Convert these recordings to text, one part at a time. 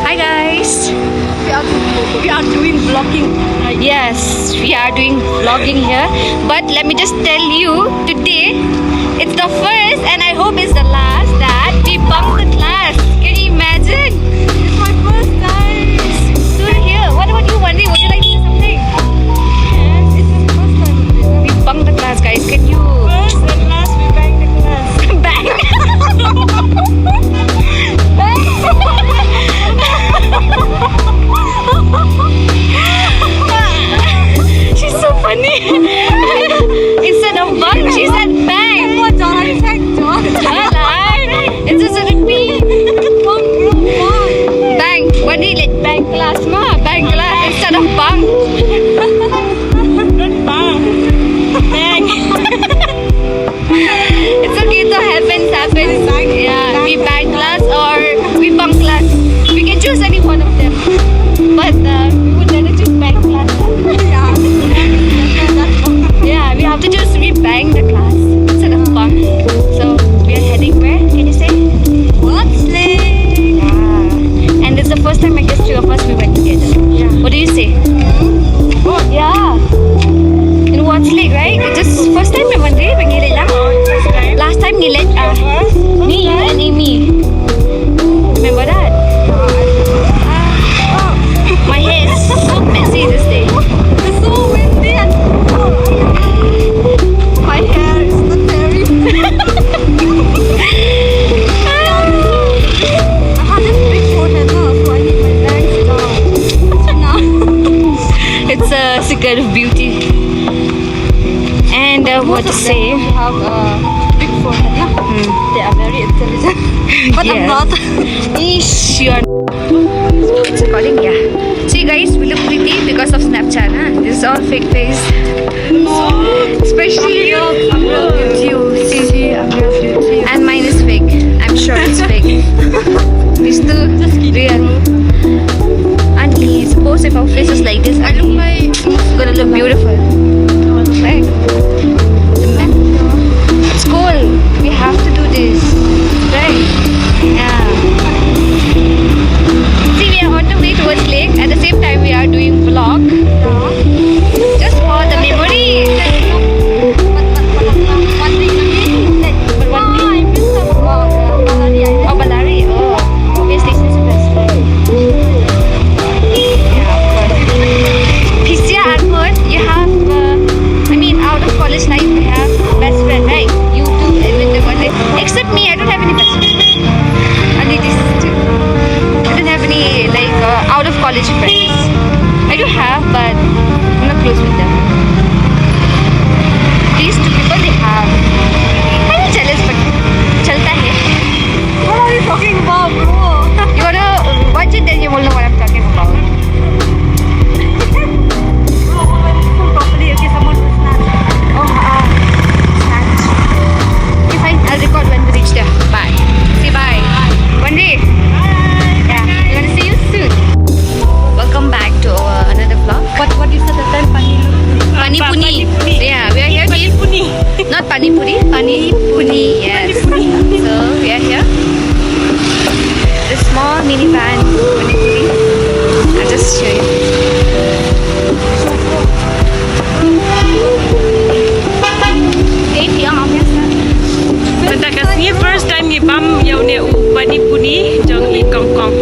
Hi guys. We are doing vlogging. Yes, we are doing vlogging here. But let me just tell you, today it's the first and I hope it's the last that we bunk the class. Can you imagine? It's my first time. So here, what about you, Wendy? Would you like to say something? Yes, it's my first time. We bunk the class, guys. Can you First and last, we bang the class. bang? She's so funny. Instead of bunk, she said bang. It's just a repeat. Bang. Wendy, let's bang class, ma. Bang class instead of bunk. Bang. It's okay to happens. Yeah, we bang class or we bunk class. We can choose any one of them. But we would rather choose bang class. Yeah, we have to choose we bang the class instead of bunk. So we are heading where? Can you say? What's Yeah. And it's the first time I guess two of us we went together. Yeah. What do you say? Yeah. In Watts Lake, right? It's just first time we went there. We ngilit lang. Last time ngilit me and Amy. Remember that? My hair is so messy this day. It's so windy and my hair is not very. I had this big forehead now, so I need my bangs down. It's a secret of beauty. And what to say? You have a big forehead, yeah? They are very intelligent. But I'm Yes. not. Ish, you are. It's recording, yeah. See, guys, we look pretty because of Snapchat, huh? This is all fake face. Especially you. See, and mine is fake. I'm sure it's fake. These two real. And please, suppose if our face is like this, I look like it's gonna look beautiful. Right? It's cool. We have to do this. Right? Yeah. See, we are on the way towards lake. At the same time, we are doing vlog. Just for the memory. Oh, Balari. Oh, obviously she's the best friend. Yeah, of course. Pisya and Moon, you have, out of college life, we have best friend, right? You two, with the one. Except me, I don't have any best friend. Only these two. I don't have any, out of college friends. I do have, but I'm not close with them. These two people, they have. I'm not jealous, but chalta hai. What are you talking about, bro? You wanna watch it, then you will know what I'm talking about. Properly, okay, someone will snatch. Oh, snatch. Okay, fine. I'll record when we reach there. Bye. Say bye. One day. Yeah. We're gonna see you soon. Welcome back to another vlog. What you said that time, Panipuri. Yeah, we are here. Not panipuri. Panipuri. Yes. So we are here. The small minivan panipuri. I'll just show you. Pagkakasnya first time ngibam yaw ne panipuri jong i kongkong.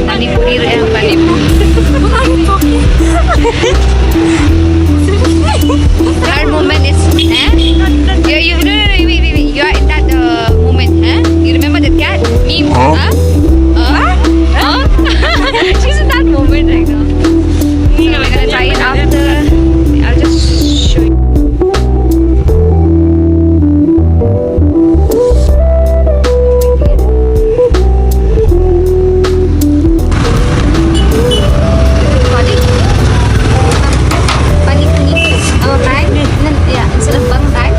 Panipuri rin ang panipuri. Our moment is, You, no, wait. You are in that moment, You remember that cat? Meme, She's in that moment right now. So we're gonna try it after. I'll just show you. Bag, instead of bang bag,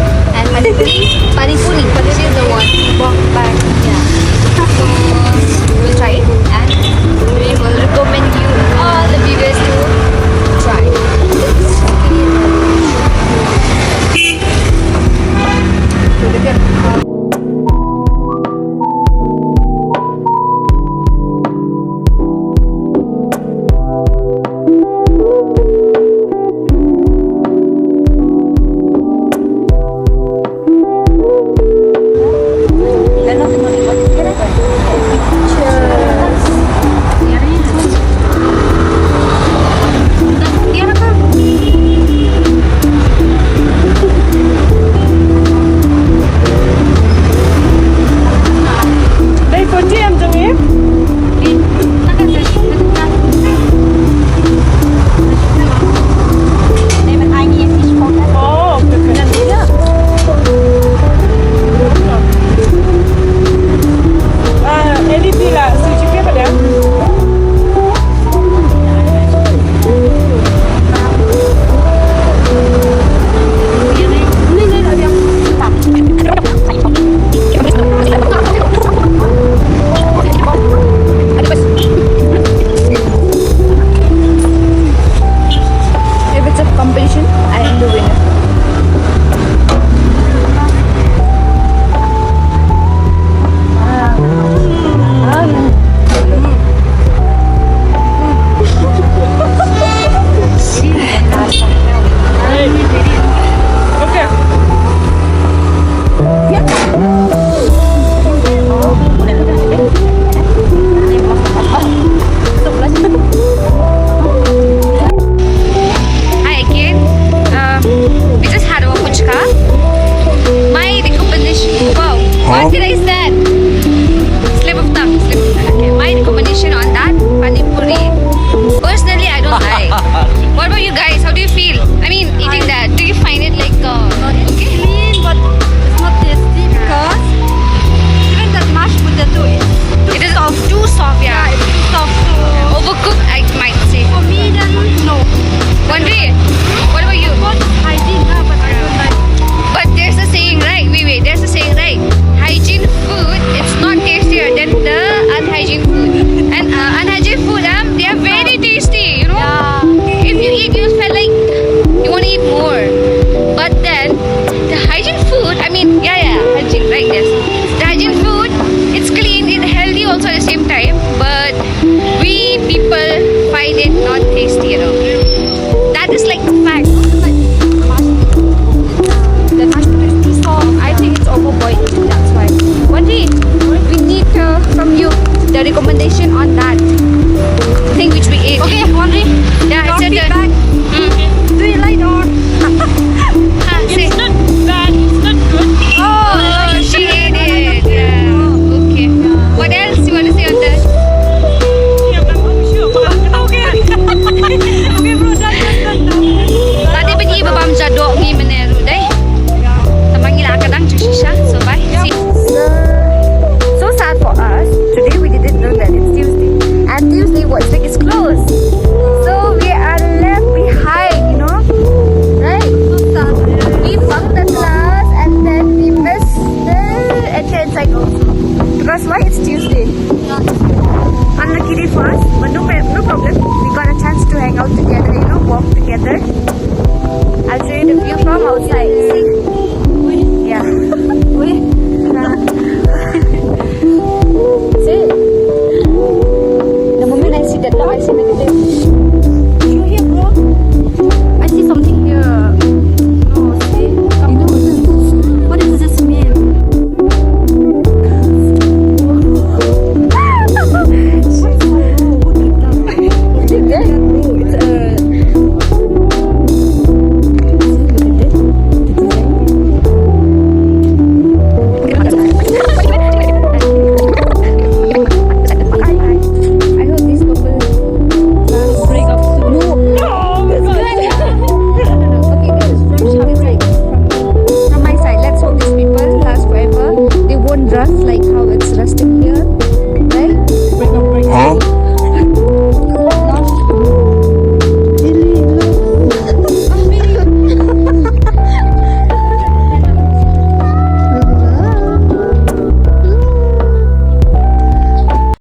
that is like the fact. The mashed potato is too soft. I think it's overboiled. That's why. Wendy, we need from you the recommendation on that thing which we ate. Okay, Wendy. Yeah, Your it's your turn. feedback. Do you like or? Say. It's not bad, it's not good. Oh, she ate it. Yeah. Okay. What else you want to say on that? Yeah, I'm not sure. Okay. Okay, bro. Done. Tadi pergi babam jadok ni meneru deh. Tambah ngila kadang cuci sha. So bye. See. So sad for us. Today we didn't know that it's Tuesday, and Tuesday Watch Lake is closed. So we are left behind, you know, right? We bunked the class and then we missed the entrance I also. Because why? It's Tuesday. Unlucky day for us, but no problem. We got a chance to hang out together, you know, walk together. I'll show you the view from outside. See? Yeah.